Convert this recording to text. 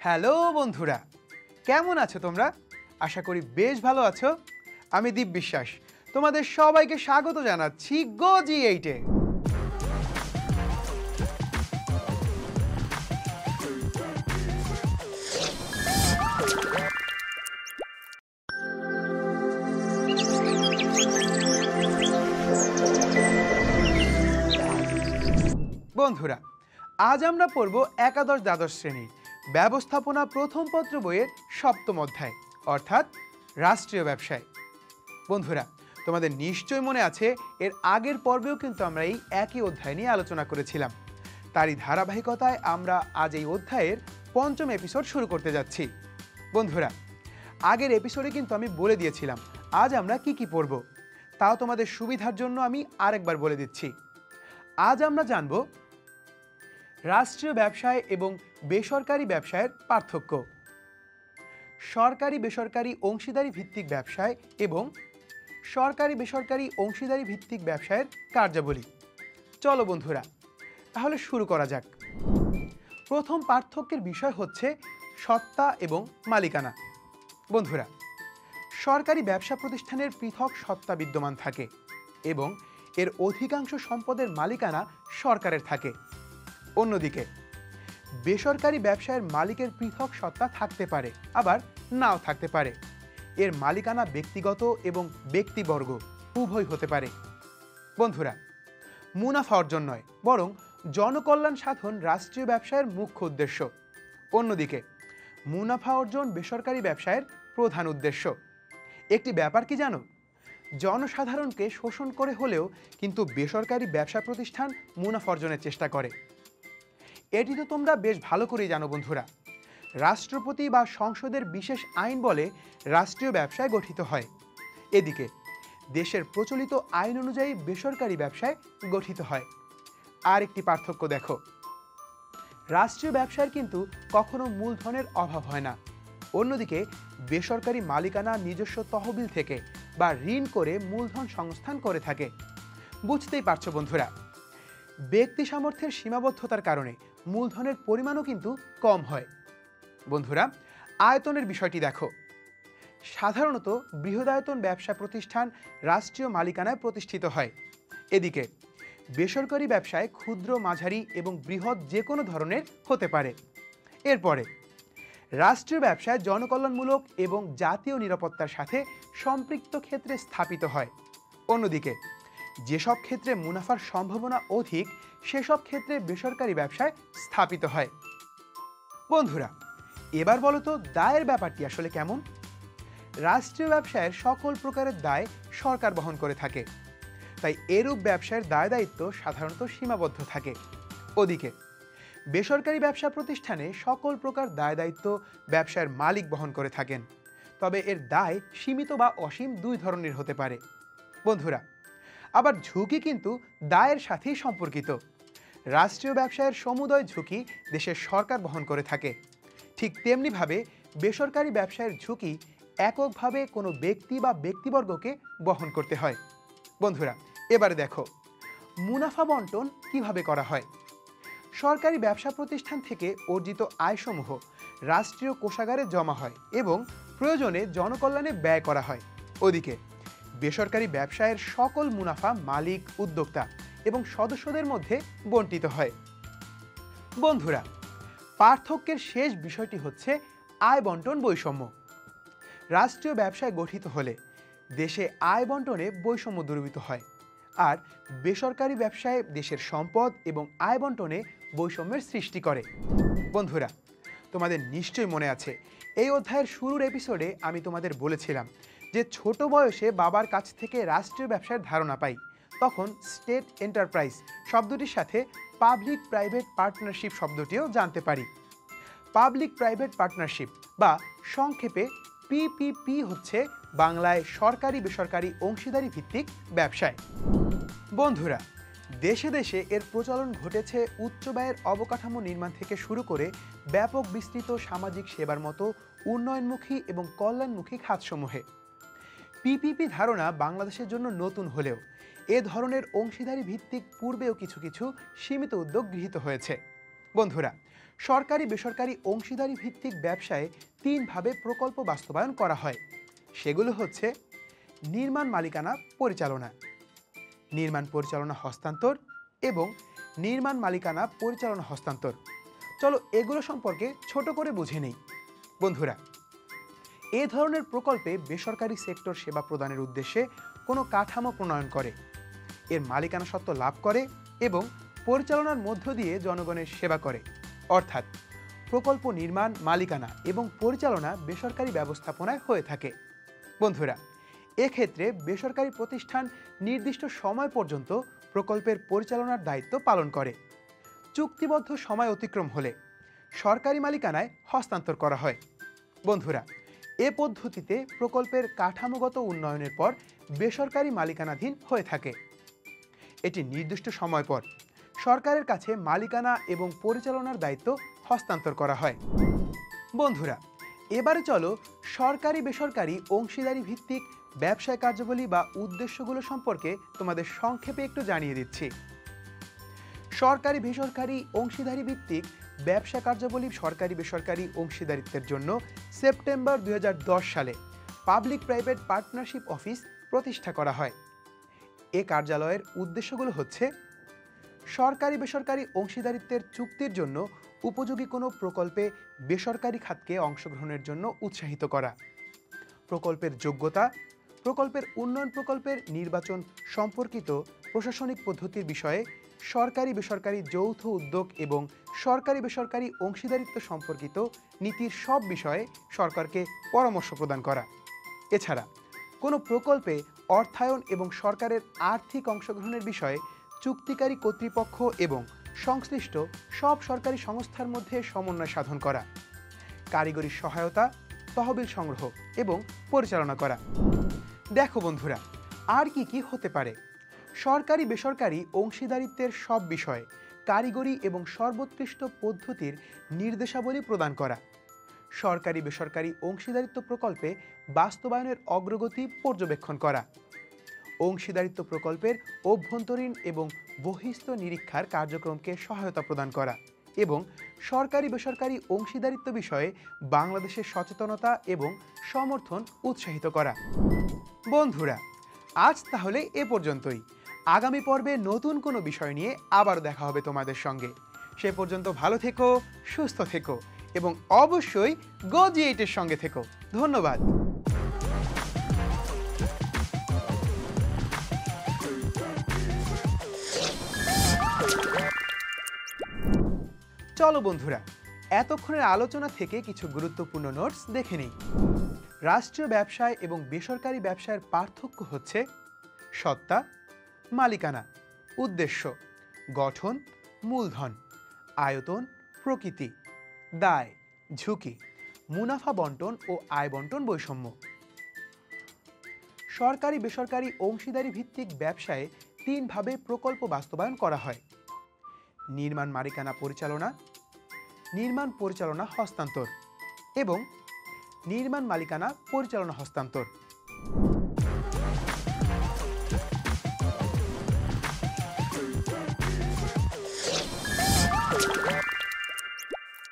Hello বন্ধুরা, কেমন আছো তোমরা? আশা করি বেশ ভালো আছো। আমি দীপ বিশ্বাস, তোমাদের সবাইকে স্বাগত জানাচ্ছি গো জি8-এ। বন্ধুরা, আজ আমরা পড়ব একাদশ দ্বাদশ শ্রেণীর ব্যবস্থাপনা প্রথম পত্র বইয়ের সপ্তম অধ্যায়, অর্থাৎ রাষ্ট্রীয় ব্যবসায়। বন্ধুরা, তোমাদের নিশ্চয় মনে আছে এর আগের পর্বেও কিন্তু আমরা এই একই অধ্যায় নিয়ে আলোচনা করেছিলাম। তারই ধারাবাহিকতায় আমরা আজ এই অধ্যায়ের পঞ্চম এপিসোড শুরু করতে যাচ্ছি। বন্ধুরা, আগের এপিসোডে কিন্তু আমি বলে দিয়েছিলাম আজ আমরা কি পড়ব, তাও তোমাদের সুবিধার জন্য আমি আরেকবার বলে দিচ্ছি। আজ আমরা জানব রাষ্ট্রীয় ব্যবসায় এবং বেসরকারি ব্যবসায়ের পার্থক্য, সরকারি বেসরকারি অংশীদারি ভিত্তিক ব্যবসায় এবং সরকারি বেসরকারি অংশীদারি ভিত্তিক ব্যবসায়ের কার্যাবলী। চলো বন্ধুরা, তাহলে শুরু করা যাক। প্রথম পার্থক্যের বিষয় হচ্ছে সত্তা এবং মালিকানা। বন্ধুরা, সরকারি ব্যবসা প্রতিষ্ঠানের পৃথক সত্তা বিদ্যমান থাকে এবং এর অধিকাংশ সম্পদের মালিকানা সরকারের থাকে। অন্যদিকে বেসরকারি ব্যবসায়ের মালিকের পৃথক সত্তা থাকতে পারে, আবার নাও থাকতে পারে। এর মালিকানা ব্যক্তিগত এবং ব্যক্তিবর্গ উভয় হতে পারে। বন্ধুরা, মুনাফা অর্জন নয়, বরং জনকল্যাণ সাধন রাষ্ট্রীয় ব্যবসায়ের মুখ্য উদ্দেশ্য। অন্যদিকে মুনাফা অর্জন বেসরকারি ব্যবসায়ের প্রধান উদ্দেশ্য। একটি ব্যাপার কি জানো? জনসাধারণকে শোষণ করে হলেও কিন্তু বেসরকারি ব্যবসা প্রতিষ্ঠান মুনাফা অর্জনের চেষ্টা করে। এটি তো তোমরা বেশ ভালো করেই জানো বন্ধুরা। রাষ্ট্রপতি বা সংসদের বিশেষ আইন বলে রাষ্ট্রীয় ব্যবসায় গঠিত হয়। এদিকে দেশের প্রচলিত আইন অনুযায়ী বেসরকারি ব্যবসায় গঠিত হয়। আর একটি পার্থক্য দেখো, রাষ্ট্রীয় ব্যবসায় কিন্তু কখনো মূলধনের অভাব হয় না। অন্যদিকে বেসরকারি মালিকানা নিজস্ব তহবিল থেকে বা ঋণ করে মূলধন সংস্থান করে থাকে। বুঝতেই পারছো বন্ধুরা, ব্যক্তি সামর্থ্যের সীমাবদ্ধতার কারণে মূলধনের পরিমাণও কিন্তু কম হয়। বন্ধুরা, আয়তনের বিষয়টি দেখো। সাধারণত বৃহদায়তন ব্যবসা প্রতিষ্ঠান রাষ্ট্রীয় মালিকানায় প্রতিষ্ঠিত হয়। এদিকে বেসরকারি ব্যবসায় ক্ষুদ্র, মাঝারি এবং বৃহৎ যে কোনো ধরনের হতে পারে। এরপরে রাষ্ট্রীয় ব্যবসায় জনকল্যাণমূলক এবং জাতীয় নিরাপত্তার সাথে সম্পৃক্ত ক্ষেত্রে স্থাপিত হয়। অন্যদিকে যেসব ক্ষেত্রে মুনাফার সম্ভাবনা অধিক, সেসব ক্ষেত্রে বেসরকারি ব্যবসায় স্থাপিত হয়। বন্ধুরা, এবার বলো তো দায়ের ব্যাপারটি আসলে কেমন? রাষ্ট্রীয় ব্যবসায়ের সকল প্রকারের দায় সরকার বহন করে থাকে, তাই এরূপ ব্যবসায়ের দায় দায়িত্ব সাধারণত সীমাবদ্ধ থাকে। ওদিকে বেসরকারি ব্যবসা প্রতিষ্ঠানে সকল প্রকার দায় দায়িত্ব ব্যবসায়ের মালিক বহন করে থাকেন, তবে এর দায় সীমিত বা অসীম দুই ধরনের হতে পারে। বন্ধুরা, আবার ঝুঁকি কিন্তু দায়ের সাথেই সম্পর্কিত। রাষ্ট্রীয় ব্যবসায়ের সমুদয় ঝুঁকি দেশের সরকার বহন করে থাকে, ঠিক তেমনিভাবে বেসরকারি ব্যবসায়ের ঝুঁকি এককভাবে কোনো ব্যক্তি বা ব্যক্তিবর্গকে বহন করতে হয়। বন্ধুরা, এবারে দেখো মুনাফা বন্টন কিভাবে করা হয়। সরকারি ব্যবসা প্রতিষ্ঠান থেকে অর্জিত আয়সমূহ রাষ্ট্রীয় কোষাগারে জমা হয় এবং প্রয়োজনে জনকল্যাণে ব্যয় করা হয়। ওদিকে বেসরকারি ব্যবসায়ের সকল মুনাফা মালিক, উদ্যোক্তা এবং সদস্যদের মধ্যে বণ্টিত হয়। বন্ধুরা, পার্থক্যের শেষ বিষয়টি হচ্ছে আয় বন্টন বৈষম্য। রাষ্ট্রীয় ব্যবসায় গঠিত হলে দেশে আয় বন্টনে বৈষম্য দূরীভূত হয়, আর বেসরকারি ব্যবসায় দেশের সম্পদ এবং আয় বন্টনে বৈষম্যের সৃষ্টি করে। বন্ধুরা, তোমাদের নিশ্চয়ই মনে আছে এই অধ্যায়ের শুরুর এপিসোডে আমি তোমাদের বলেছিলাম যে ছোট বয়সে বাবার কাছ থেকে রাষ্ট্রীয় ব্যবসার ধারণা পাই, তখন স্টেট এন্টারপ্রাইজ শব্দটির সাথে পাবলিক প্রাইভেট পার্টনারশিপ শব্দটিও জানতে পারি। পাবলিক প্রাইভেট পার্টনারশিপ বা সংক্ষেপে পিপিপি হচ্ছে বাংলায় সরকারি বেসরকারি অংশীদারি ভিত্তিক ব্যবসায়। বন্ধুরা, দেশে দেশে এর প্রচলন ঘটেছে উচ্চ ব্যয়ের অবকাঠামো নির্মাণ থেকে শুরু করে ব্যাপক বিস্তৃত সামাজিক সেবার মতো উন্নয়নমুখী এবং কল্যাণমুখী খাতসমূহে। পিপিপি ধারণা বাংলাদেশের জন্য নতুন হলেও এ ধরনের অংশীদারি ভিত্তিক পূর্বেও কিছু কিছু সীমিত উদ্যোগ গৃহীত হয়েছে। বন্ধুরা, সরকারি বেসরকারি অংশীদারি ভিত্তিক ব্যবসায় তিনভাবে প্রকল্প বাস্তবায়ন করা হয়। সেগুলো হচ্ছে নির্মাণ মালিকানা পরিচালনা, নির্মাণ পরিচালনা হস্তান্তর এবং নির্মাণ মালিকানা পরিচালনা হস্তান্তর। চলো এগুলো সম্পর্কে ছোট করে বুঝে নেই। বন্ধুরা, এ ধরনের প্রকল্পে বেসরকারি সেক্টর সেবা প্রদানের উদ্দেশ্যে কোনো কাঠামো প্রণয়ন করে, এর মালিকানা সত্ত্ব লাভ করে এবং পরিচালনার মধ্য দিয়ে জনগণের সেবা করে। অর্থাৎ প্রকল্প নির্মাণ, মালিকানা এবং পরিচালনা বেসরকারি ব্যবস্থাপনায় হয়ে থাকে। বন্ধুরা, এক্ষেত্রে বেসরকারি প্রতিষ্ঠান নির্দিষ্ট সময় পর্যন্ত প্রকল্পের পরিচালনার দায়িত্ব পালন করে। চুক্তিবদ্ধ সময় অতিক্রম হলে সরকারি মালিকানায় হস্তান্তর করা হয়। বন্ধুরা, এ পদ্ধতিতে প্রকল্পের কাঠামোগত উন্নয়নের পর বেসরকারি মালিকানাধীন হয়ে থাকে। এটি নির্দিষ্ট সময় পর সরকারের কাছে মালিকানা এবং পরিচালনার দায়িত্ব হস্তান্তর করা হয়। বন্ধুরা, এবারে চলো সরকারি বেসরকারি অংশীদারি ভিত্তিক ব্যবসায় কার্যাবলী বা উদ্দেশ্যগুলো সম্পর্কে তোমাদের সংক্ষেপে একটু জানিয়ে দিচ্ছি। সরকারি বেসরকারি অংশীদারি ভিত্তিক ব্যবসা কার্যাবলী সরকারি বেসরকারি অংশীদারিত্বের জন্য সেপ্টেম্বর 2010 সালে পাবলিক প্রাইভেট পার্টনারশিপ অফিস প্রতিষ্ঠা করা হয়। এ কার্যালয়ের উদ্দেশ্যগুলো হচ্ছে সরকারি বেসরকারি অংশীদারিত্বের চুক্তির জন্য উপযোগী কোনো প্রকল্পে বেসরকারি খাতকে অংশগ্রহণের জন্য উৎসাহিত করা, প্রকল্পের যোগ্যতা, প্রকল্পের উন্নয়ন, প্রকল্পের নির্বাচন সম্পর্কিত প্রশাসনিক পদ্ধতির বিষয়ে সরকারি বেসরকারি যৌথ উদ্যোগ এবং সরকারি বেসরকারি অংশীদারিত্ব সম্পর্কিত নীতির সব বিষয়ে সরকারকে পরামর্শ প্রদান করা। এছাড়া কোনো প্রকল্পে অর্থায়ন এবং সরকারের আর্থিক অংশগ্রহণের বিষয়ে চুক্তিকারী কর্তৃপক্ষ এবং সংশ্লিষ্ট সব সরকারি সংস্থার মধ্যে সমন্বয় সাধন করা, কারিগরি সহায়তা, তহবিল সংগ্রহ এবং পরিচালনা করা। দেখো বন্ধুরা, আর কি কি হতে পারে? সরকারি বেসরকারি অংশীদারিত্বের সব বিষয়ে কারিগরি এবং সর্বোৎকৃষ্ট পদ্ধতির নির্দেশাবলী প্রদান করা, সরকারি বেসরকারি অংশীদারিত্ব প্রকল্পে বাস্তবায়নের অগ্রগতি পর্যবেক্ষণ করা, অংশীদারিত্ব প্রকল্পের অভ্যন্তরীণ এবং বহিস্থ নিরীক্ষার কার্যক্রমকে সহায়তা প্রদান করা এবং সরকারি বেসরকারি অংশীদারিত্ব বিষয়ে বাংলাদেশের সচেতনতা এবং সমর্থন উৎসাহিত করা। বন্ধুরা, আজ তাহলে এ পর্যন্তই। আগামী পর্বে নতুন কোনো বিষয় নিয়ে আবার দেখা হবে তোমাদের সঙ্গে। সে পর্যন্ত ভালো থেকো, সুস্থ থেকো এবং অবশ্যই গো-জি8-এর সঙ্গে থেকো। ধন্যবাদ। চলো বন্ধুরা, এতক্ষণের আলোচনা থেকে কিছু গুরুত্বপূর্ণ নোটস দেখে নিই। রাষ্ট্রীয় ব্যবসায় এবং বেসরকারি ব্যবসায়ের পার্থক্য হচ্ছে সত্তা, মালিকানা, উদ্দেশ্য, গঠন, মূলধন, আয়তন, প্রকৃতি, দায়, ঝুঁকি, মুনাফা বন্টন ও আয় বন্টন বৈষম্য। সরকারি বেসরকারি অংশীদারি ভিত্তিক ব্যবসায়ে তিনভাবে প্রকল্প বাস্তবায়ন করা হয়: নির্মাণ মালিকানা পরিচালনা, নির্মাণ পরিচালনা হস্তান্তর এবং নির্মাণ মালিকানা পরিচালনা হস্তান্তর।